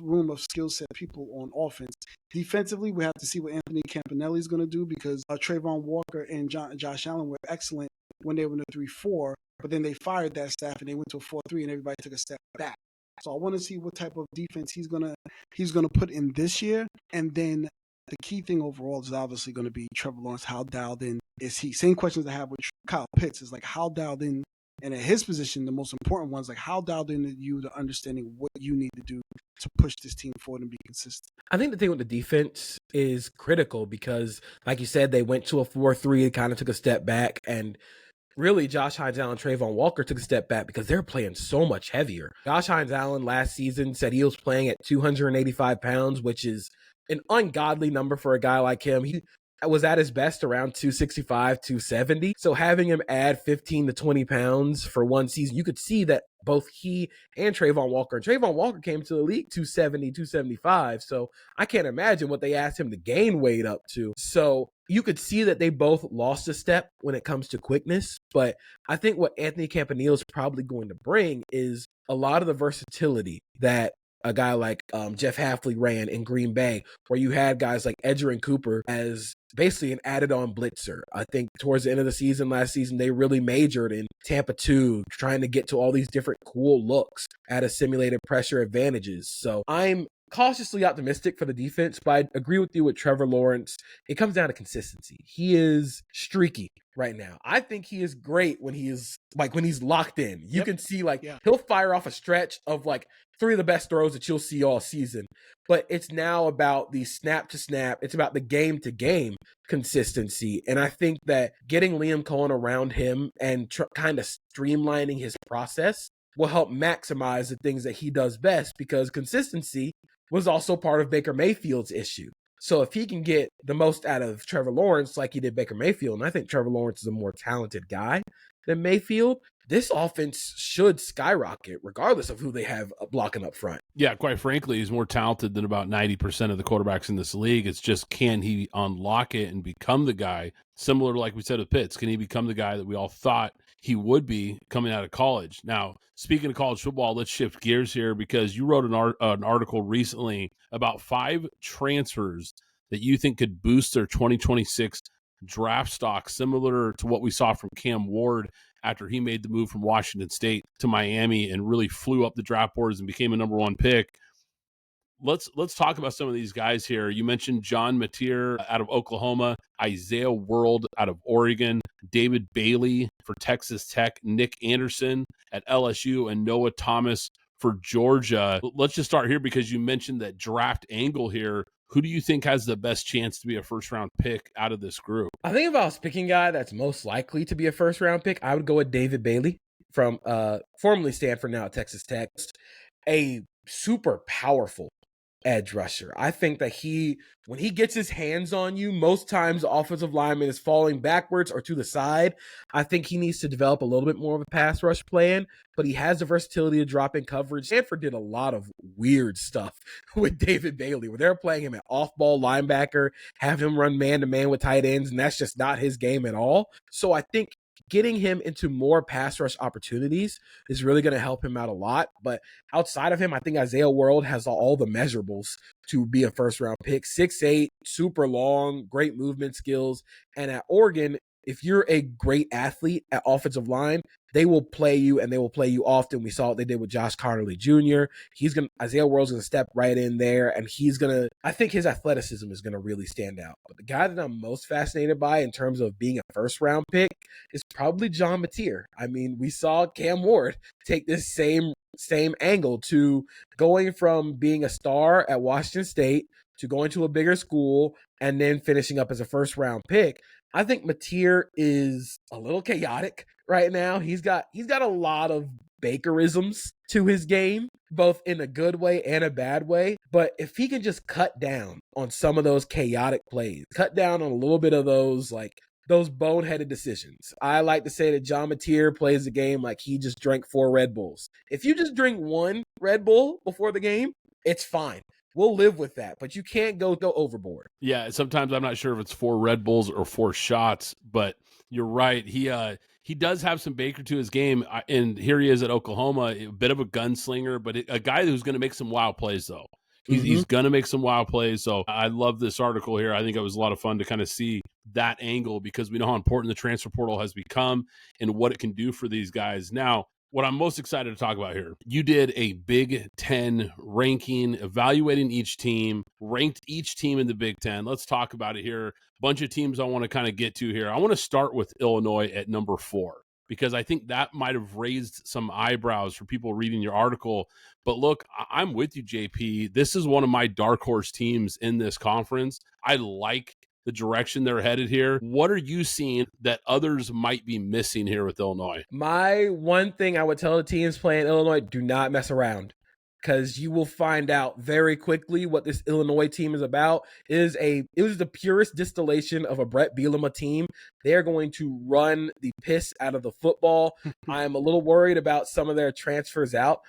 Speaker 3: room of skill set people on offense. Defensively, we have to see what Anthony Campanelli is going to do, because Trayvon Walker and Josh Allen were excellent when they were in the 3-4, but then they fired that staff and they went to a 4-3 and everybody took a step back. So I want to see what type of defense he's gonna put in this year. And then the key thing overall is obviously going to be Trevor Lawrence. How dialed in is he? Same questions I have with Kyle Pitts is like, how dialed in, and at his position, the most important ones, like how dialed in are you to understanding what you need to do to push this team forward and be consistent?
Speaker 2: I think the thing with the defense is critical because, like you said, they went to a 4-3 and kind of took a step back, and really, Josh Hines-Allen and Trayvon Walker took a step back because they're playing so much heavier. Josh Hines-Allen last season said he was playing at 285 pounds, which is an ungodly number for a guy like him. He was at his best around 265, 270. So having him add 15 to 20 pounds for one season, you could see that both he and Trayvon Walker came to the league 270, 275. So I can't imagine what they asked him to gain weight up to. So you could see that they both lost a step when it comes to quickness. But I think what Anthony Campanile is probably going to bring is a lot of the versatility that a guy like Jeff Hafley ran in Green Bay, where you had guys like Edgerrin Cooper as basically an added-on blitzer. I think towards the end of the season, last season, they really majored in Tampa 2, trying to get to all these different cool looks at a simulated pressure advantages. So I'm cautiously optimistic for the defense, but I agree with you with Trevor Lawrence. It comes down to consistency. He is streaky right now. I think he is great when he's locked in. You can see he'll fire off a stretch of 3 of the best throws that you'll see all season. But it's now about the snap to snap. It's about the game to game consistency. And I think that getting Liam Cohen around him and kind of streamlining his process will help maximize the things that he does best, because consistency was also part of Baker Mayfield's issue. So if he can get the most out of Trevor Lawrence like he did Baker Mayfield, and I think Trevor Lawrence is a more talented guy than Mayfield, this offense should skyrocket regardless of who they have blocking up front.
Speaker 1: Yeah, quite frankly, he's more talented than about 90% of the quarterbacks in this league. It's just, can he unlock it and become the guy, similar to like we said with Pitts? Can he become the guy that we all thought he would be coming out of college? Now, speaking of college football, let's shift gears here, because you wrote an article recently about 5 transfers that you think could boost their 2026 draft stock, similar to what we saw from Cam Ward after he made the move from Washington State to Miami and really flew up the draft boards and became a number 1 pick. Let's talk about some of these guys here. You mentioned John Mateer out of Oklahoma, Isaiah World out of Oregon, David Bailey for Texas Tech, Nick Anderson at LSU, and Noah Thomas for Georgia. Let's just start here because you mentioned that draft angle here. Who do you think has the best chance to be a first-round pick out of this group?
Speaker 2: I think if I was picking a guy that's most likely to be a first-round pick, I would go with David Bailey from formerly Stanford, now at Texas Tech. A super powerful edge rusher. I think that when he gets his hands on you, most times the offensive lineman is falling backwards or to the side. I think he needs to develop a little bit more of a pass rush plan, but he has the versatility to drop in coverage. Stanford did a lot of weird stuff with David Bailey, where they're playing him at off-ball linebacker, have him run man-to-man with tight ends, and that's just not his game at all. So I think getting him into more pass rush opportunities is really going to help him out a lot. But outside of him, I think Isaiah World has all the measurables to be a first-round pick. 6'8", super long, great movement skills. And at Oregon, if you're a great athlete at offensive line, they will play you, and they will play you often. We saw what they did with Josh Conerly Jr. Isaiah World's going to step right in there, and I think his athleticism is going to really stand out. But the guy that I'm most fascinated by in terms of being a first-round pick is probably John Mateer. I mean, we saw Cam Ward take this same angle to going from being a star at Washington State to going to a bigger school and then finishing up as a first-round pick. I think Mateer is a little chaotic right now. He's got a lot of Bakerisms to his game, both in a good way and a bad way. But if he can just cut down on some of those chaotic plays, cut down on a little bit of those boneheaded decisions. I like to say that John Mateer plays the game like he just drank 4 Red Bulls. If you just drink 1 Red Bull before the game, it's fine. We'll live with that, but you can't go overboard.
Speaker 1: Yeah, sometimes I'm not sure if it's 4 Red Bulls or 4 shots, but you're right. He does have some Baker to his game, and here he is at Oklahoma, a bit of a gunslinger, but a guy who's going to make some wild plays, though. He's going to make some wild plays, so I love this article here. I think it was a lot of fun to kind of see that angle because we know how important the transfer portal has become and what it can do for these guys. Now, what I'm most excited to talk about here, you did a Big Ten ranking, evaluating each team, ranked each team in the Big Ten. Let's talk about it here. Bunch of teams I want to kind of get to here. I want to start with Illinois at number 4 because I think that might have raised some eyebrows for people reading your article. But look, I'm with you, JP. This is one of my dark horse teams in this conference. I like the direction they're headed here. What are you seeing that others might be missing here with Illinois?
Speaker 2: My one thing I would tell the teams playing Illinois, do not mess around, because you will find out very quickly what this Illinois team is about. It was the purest distillation of a Brett Bielema team. They're going to run the piss out of the football. I am a little worried about some of their transfers out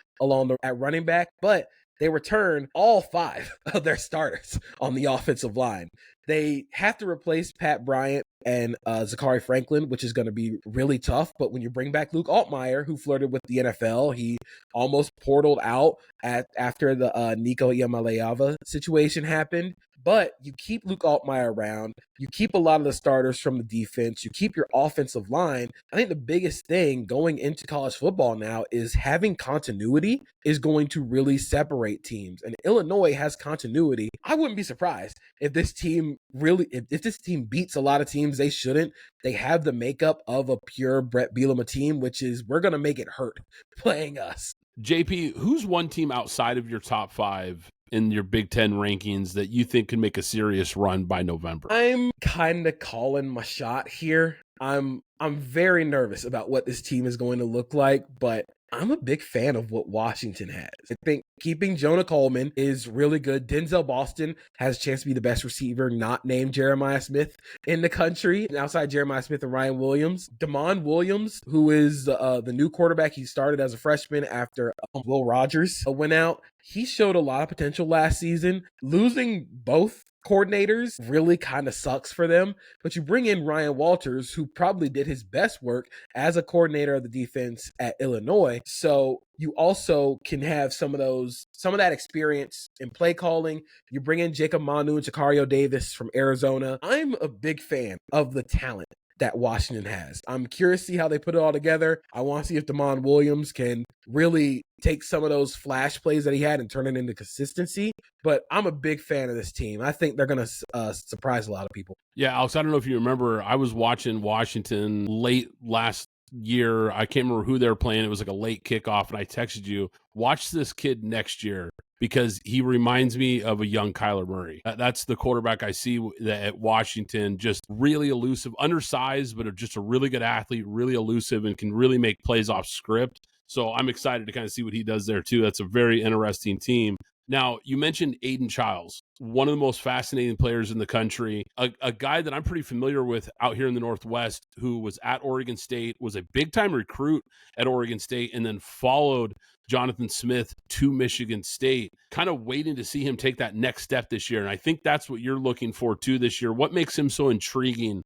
Speaker 2: at running back, but they return all 5 of their starters on the offensive line. They have to replace Pat Bryant and Zachary Franklin, which is going to be really tough. But when you bring back Luke Altmaier, who flirted with the NFL, he almost portaled out after the Nico Iamaleava situation happened. But you keep Luke Altmaier around. You keep a lot of the starters from the defense. You keep your offensive line. I think the biggest thing going into college football now is having continuity is going to really separate teams. And Illinois has continuity. I wouldn't be surprised if this team if this team beats a lot of teams they shouldn't. They have the makeup of a pure Brett Bielema team, which is we're going to make it hurt playing us.
Speaker 1: JP, who's one team outside of your top 5 in your Big Ten rankings that you think can make a serious run by November?
Speaker 2: I'm kind of calling my shot here. I'm very nervous about what this team is going to look like, but I'm a big fan of what Washington has. I think keeping Jonah Coleman is really good. Denzel Boston has a chance to be the best receiver not named Jeremiah Smith in the country. And outside Jeremiah Smith and Ryan Williams, Damon Williams, who is the new quarterback, he started as a freshman after Will Rogers went out. He showed a lot of potential last season. Losing both coordinators really kind of sucks for them, but you bring in Ryan Walters, who probably did his best work as a coordinator of the defense at Illinois. So you also can have some of that experience in play calling. You bring in Jacob Manu and Sicario Davis from Arizona. I'm a big fan of the talent that Washington has. I'm curious to see how they put it all together. I want to see if Damon Williams can really take some of those flash plays that he had and turn it into consistency. But I'm a big fan of this team. I think they're going to surprise a lot of people.
Speaker 1: Yeah, Alex, I don't know if you remember, I was watching Washington late last year. I can't remember who they were playing. It was like a late kickoff, and I texted you, watch this kid next year because he reminds me of a young Kyler Murray. That's the quarterback I see at Washington, just really elusive, undersized, but just a really good athlete, really elusive, and can really make plays off script. So I'm excited to kind of see what he does there too. That's a very interesting team. Now, you mentioned Aidan Chiles, one of the most fascinating players in the country, a guy that I'm pretty familiar with out here in the Northwest, who was at Oregon State, was a big-time recruit at Oregon State, and then followed Jonathan Smith to Michigan State, kind of waiting to see him take that next step this year. And I think that's what you're looking for too this year. What makes him so intriguing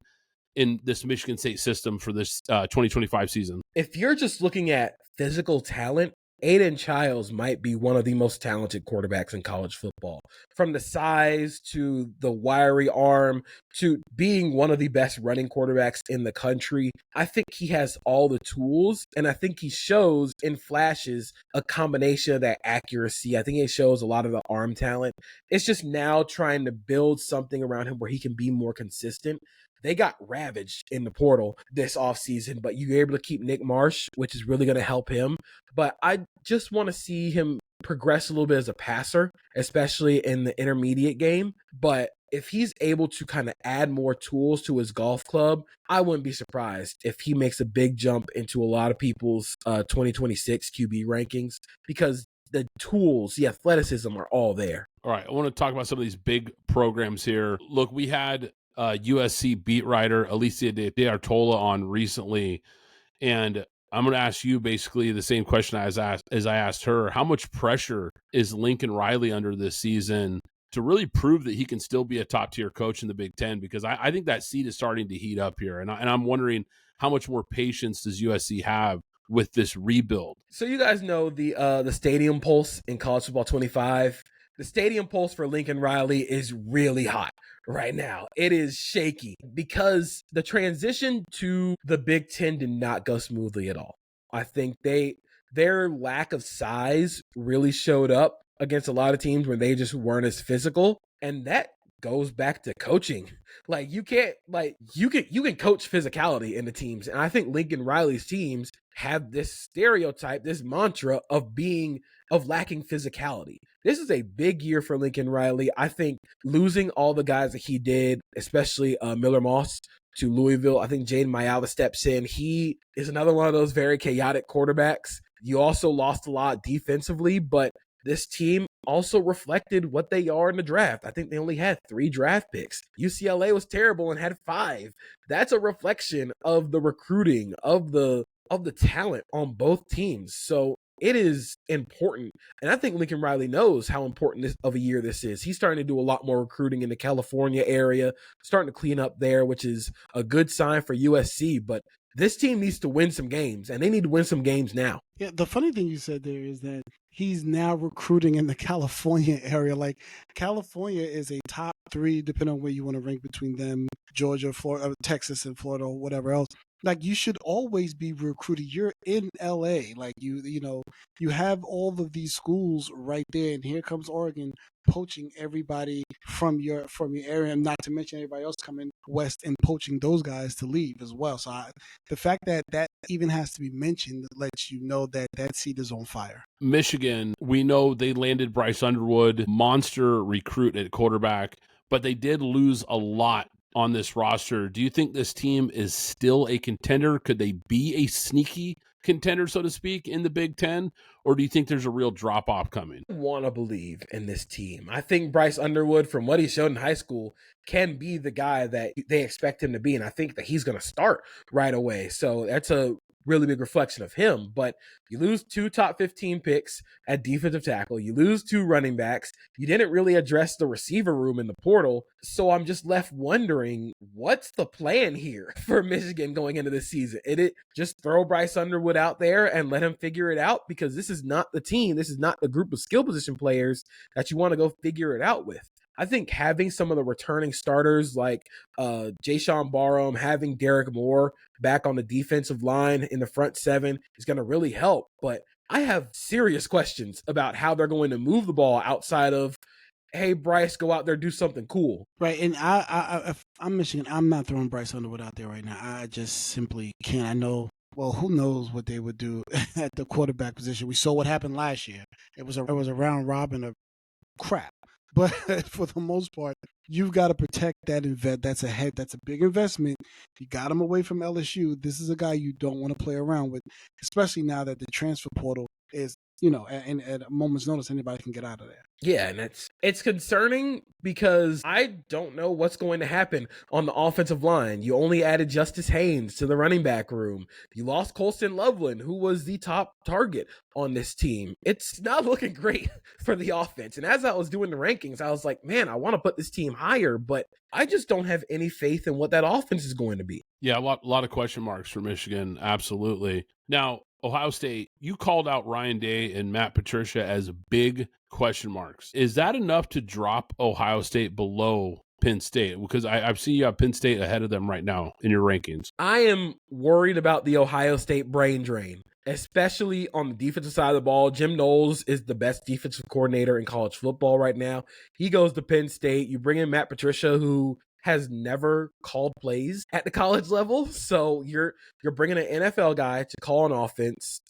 Speaker 1: in this Michigan State system for this 2025 season?
Speaker 2: If you're just looking at physical talent, Aidan Chiles might be one of the most talented quarterbacks in college football. From the size to the wiry arm to being one of the best running quarterbacks in the country, I think he has all the tools, and I think he shows in flashes a combination of that accuracy. I think it shows a lot of the arm talent. It's just now trying to build something around him where he can be more consistent. They got ravaged in the portal this offseason, but you're able to keep Nick Marsh, which is really going to help him. But I just want to see him progress a little bit as a passer, especially in the intermediate game. But if he's able to kind of add more tools to his golf club, I wouldn't be surprised if he makes a big jump into a lot of people's 2026 QB rankings, because the tools, the athleticism are all there.
Speaker 1: All right, I want to talk about some of these big programs here. Look, we had USC beat writer Alicia De Artola on recently, and I'm going to ask you basically the same question as I asked her. How much pressure is Lincoln Riley under this season to really prove that he can still be a top-tier coach in the Big Ten? Because I think that seat is starting to heat up here, and I'm wondering how much more patience does USC have with this rebuild?
Speaker 2: So you guys know the Stadium Pulse in College Football 25. The Stadium Pulse for Lincoln Riley is really hot right now. It is shaky because the transition to the Big Ten did not go smoothly at all. I think their lack of size really showed up against a lot of teams where they just weren't as physical, and that goes back to coaching. Like you can coach physicality in the teams, and I think Lincoln Riley's teams have this stereotype, this mantra of lacking physicality. This is a big year for Lincoln Riley. I think losing all the guys that he did, especially Miller Moss to Louisville, I think Jaden Mayala steps in. He is another one of those very chaotic quarterbacks. You also lost a lot defensively, but this team also reflected what they are in the draft. I think they only had 3 draft picks. UCLA was terrible and had 5. That's a reflection of the recruiting, of the talent on both teams. So it is important. And I think Lincoln Riley knows how important of a year this is. He's starting to do a lot more recruiting in the California area, starting to clean up there, which is a good sign for USC. But this team needs to win some games, and they need to win some games now.
Speaker 3: Yeah, the funny thing you said there is that he's now recruiting in the California area. Like, California is a top 3, depending on where you want to rank between them, Georgia, Florida, Texas, and Florida, or whatever else. Like, you should always be recruiting. You're in LA. Like, you have all of these schools right there, and here comes Oregon poaching everybody from your area, and not to mention everybody else coming west and poaching those guys to leave as well. So the fact that even has to be mentioned lets you know that seat is on fire.
Speaker 1: Michigan, we know they landed Bryce Underwood, monster recruit at quarterback, but they did lose a lot on this roster. Do you think this team is still a contender? Could they be a sneaky contender, so to speak, in the Big Ten? Or do you think there's a real drop-off coming?
Speaker 2: I want to believe in this team. I think Bryce Underwood, from what he showed in high school, can be the guy that they expect him to be, and I think that he's going to start right away. So that's a really big reflection of him. But you lose 2 top 15 picks at defensive tackle. You lose 2 running backs. You didn't really address the receiver room in the portal. So I'm just left wondering, what's the plan here for Michigan going into this season? It just throw Bryce Underwood out there and let him figure it out, because this is not the team. This is not the group of skill position players that you want to go figure it out with. I think having some of the returning starters like Jayshon Barham, having Derek Moore back on the defensive line in the front seven is going to really help. But I have serious questions about how they're going to move the ball outside of, hey, Bryce, go out there, do something cool.
Speaker 3: Right, and if I'm Michigan, I'm not throwing Bryce Underwood out there right now. I just simply can't. I know. Well, who knows what they would do at the quarterback position? We saw what happened last year. It was a round robin of crap. But for the most part, you've got to protect that That's a big investment. You got him away from LSU. This is a guy you don't want to play around with, especially now that the transfer portal is, and at a moment's notice, anybody can get out of there.
Speaker 2: Yeah, and it's concerning because I don't know what's going to happen on the offensive line. You only added Justice Haynes to the running back room. You lost Colston Loveland, who was the top target on this team. It's not looking great for the offense. And as I was doing the rankings, I was like, man, I want to put this team higher, but I just don't have any faith in what that offense is going to be.
Speaker 1: Yeah, a lot of question marks for Michigan. Absolutely. Now, Ohio State, you called out Ryan Day and Matt Patricia as big question marks. Is that enough to drop Ohio State below Penn State? Because I see you have Penn State ahead of them right now in your rankings.
Speaker 2: I am worried about the Ohio State brain drain, especially on the defensive side of the ball. Jim Knowles is the best defensive coordinator in college football right now. He goes to Penn State. You bring in Matt Patricia, who has never called plays at the college level. So you're bringing an NFL guy to call an offense.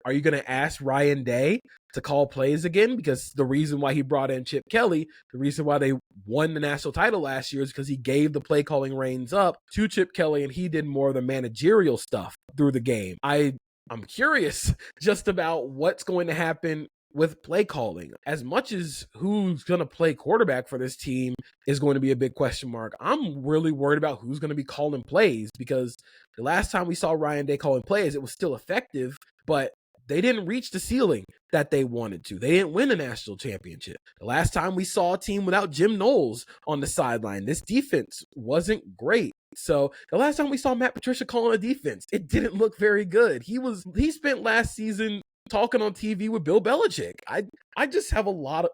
Speaker 2: Are you going to ask Ryan Day to call plays again? Because the reason why he brought in Chip Kelly, the reason why they won the national title last year is because he gave the play calling reins up to Chip Kelly and he did more of the managerial stuff through the game. I'm curious just about what's going to happen with play calling. As much as who's going to play quarterback for this team is going to be a big question mark, I'm really worried about who's going to be calling plays, because the last time we saw Ryan Day calling plays, it was still effective, but they didn't reach the ceiling that they wanted to. They didn't win a national championship. The last time we saw a team without Jim Knowles on the sideline, this defense wasn't great. So the last time we saw Matt Patricia calling a defense, it didn't look very good. He spent last season talking on TV with Bill Belichick. I just have a lot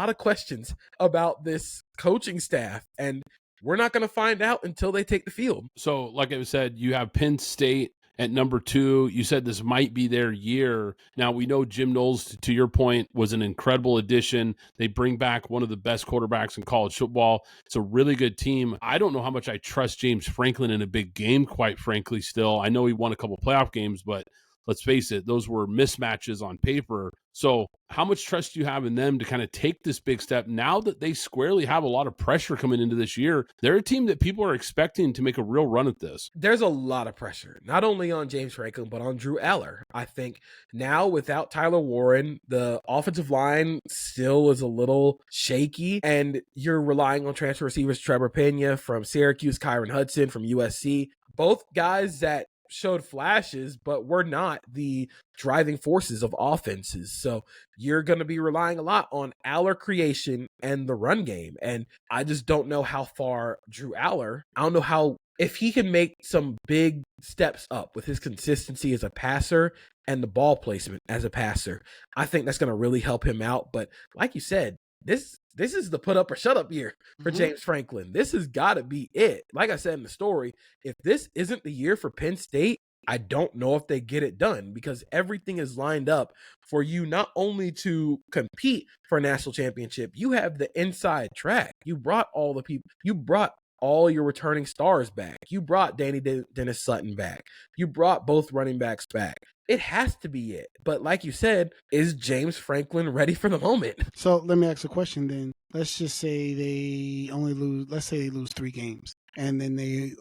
Speaker 2: of questions about this coaching staff, and we're not going to find out until they take the field.
Speaker 1: So, like I said, you have Penn State at number 2. You said this might be their year. Now, we know Jim Knowles, to your point, was an incredible addition. They bring back one of the best quarterbacks in college football. It's a really good team. I don't know how much I trust James Franklin in a big game, quite frankly, still. I know he won a couple playoff games, but let's face it, those were mismatches on paper. So how much trust do you have in them to kind of take this big step now that they squarely have a lot of pressure coming into this year? They're a team that people are expecting to make a real run at this.
Speaker 2: There's a lot of pressure, not only on James Franklin, but on Drew Aller. I think now without Tyler Warren, the offensive line still is a little shaky, and you're relying on transfer receivers Trevor Pena from Syracuse, Kyron Hudson from USC, both guys that showed flashes, but were not the driving forces of offenses. So you're going to be relying a lot on Aller creation and the run game. And I just don't know how far Drew Aller, I don't know if he can make some big steps up with his consistency as a passer and the ball placement as a passer. I think that's going to really help him out. But like you said, this is the put up or shut up year for James Franklin. This has got to be it. Like I said in the story, if this isn't the year for Penn State, I don't know if they get it done, because everything is lined up for you not only to compete for a national championship, you have the inside track. You brought all the people, you brought all your returning stars back. You brought Danny Dennis Sutton back. You brought both running backs back. It has to be it. But like you said, is James Franklin ready for the moment?
Speaker 3: So let me ask a question then. Let's just say they lose 3 games, and then they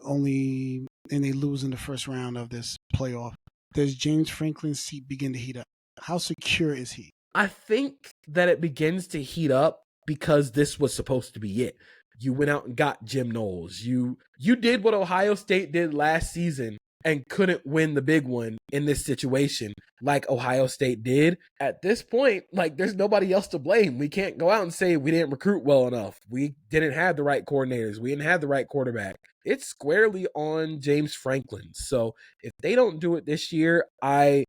Speaker 3: lose in the first round of this playoff. Does James Franklin's seat begin to heat up? How secure is he?
Speaker 2: I think that it begins to heat up because this was supposed to be it. You went out and got Jim Knowles. You did what Ohio State did last season and couldn't win the big one in this situation like Ohio State did. At this point, like, there's nobody else to blame. We can't go out and say we didn't recruit well enough. We didn't have the right coordinators. We didn't have the right quarterback. It's squarely on James Franklin. So if they don't do it this year, I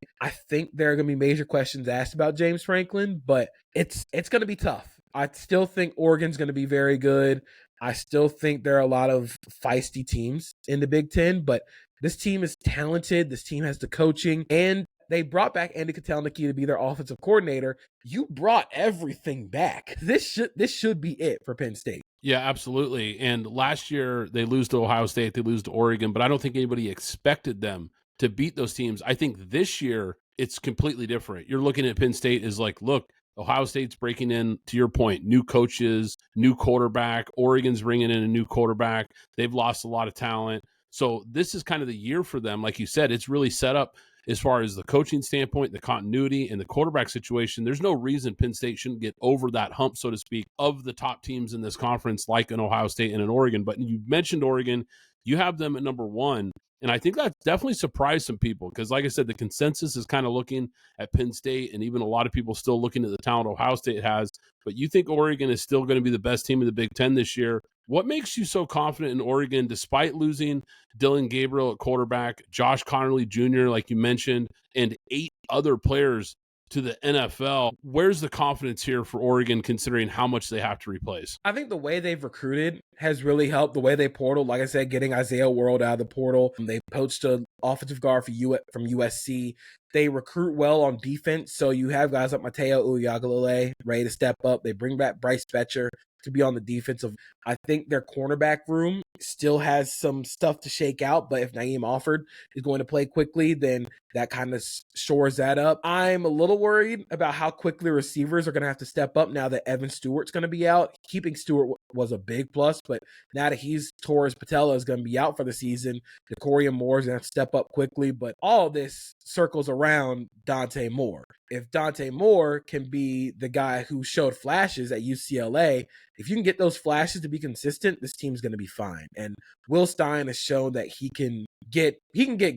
Speaker 2: think there are going to be major questions asked about James Franklin, but it's going to be tough I still think Oregon's going to be very good. I still think there are a lot of feisty teams in the Big Ten, but this team is talented. This team has the coaching, and they brought back Andy Kotelnicki to be their offensive coordinator. You brought everything back. This should be it for Penn State.
Speaker 1: Yeah, absolutely. And last year they lose to Ohio State, they lose to Oregon, but I don't think anybody expected them to beat those teams. I think this year it's completely different. You're looking at Penn State as like, look, Ohio State's breaking in, to your point, new coaches, new quarterback. Oregon's bringing in a new quarterback. They've lost a lot of talent. So this is kind of the year for them. Like you said, it's really set up as far as the coaching standpoint, the continuity, and the quarterback situation. There's no reason Penn State shouldn't get over that hump, so to speak, of the top teams in this conference, like an Ohio State and an Oregon. But you mentioned Oregon. You have them at number one. And I think that definitely surprised some people because, like I said, the consensus is kind of looking at Penn State, and even a lot of people still looking at the talent Ohio State has. But you think Oregon is still going to be the best team in the Big Ten this year. What makes you so confident in Oregon, despite losing Dylan Gabriel at quarterback, Josh Connerly Jr., like you mentioned, and 8 other players to the NFL? Where's the confidence here for Oregon, considering how much they have to replace?
Speaker 2: I think the way they've recruited has really helped. The way they portal, like I said, getting Isaiah World out of the portal. They poached an offensive guard from USC. They recruit well on defense. So you have guys like Mateo Uiagalelei ready to step up. They bring back Bryce Betcher to be on the defensive. I think their cornerback room still has some stuff to shake out, but if Naeem Offord is going to play quickly, then that kind of shores that up. I'm a little worried about how quickly receivers are going to have to step up now that Evan Stewart's going to be out. Keeping Stewart was a big plus, but now that Torres Patella is going to be out for the season, Decorian Moore is going to have to step up quickly. But all this circles around Dante Moore. If Dante Moore can be the guy who showed flashes at UCLA, if you can get those flashes to be consistent, this team's going to be fine. And Will Stein has shown that he can get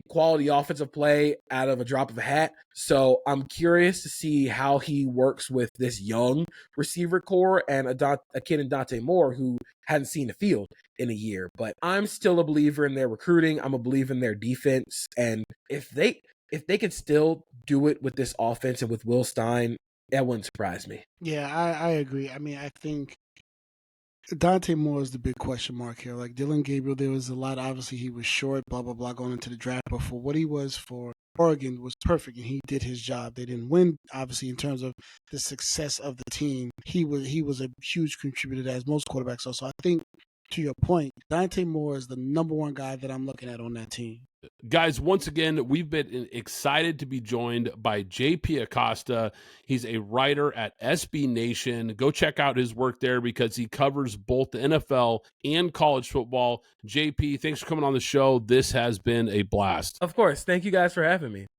Speaker 2: quality offensive play out of a drop of a hat. So I'm curious to see how he works with this young receiver core and a kid in Dante Moore who hadn't seen the field in a year. But I'm still a believer in their recruiting. I'm a believer in their defense. And if they could still do it with this offense and with Will Stein, that wouldn't surprise me.
Speaker 3: Yeah, I agree. I mean, I think Dante Moore is the big question mark here. Like Dylan Gabriel, there was a lot. Obviously, he was short, blah, blah, blah, going into the draft. But for what he was for Oregon was perfect, and he did his job. They didn't win, obviously, in terms of the success of the team. He was a huge contributor, as most quarterbacks are. So I think, to your point, Dante Moore is the number one guy that I'm looking at on that team.
Speaker 1: Guys, once again, we've been excited to be joined by JP Acosta. He's a writer at SB Nation. Go check out his work there because he covers both the NFL and college football. JP, thanks for coming on the show. This has been a blast.
Speaker 2: Of course. Thank you guys for having me.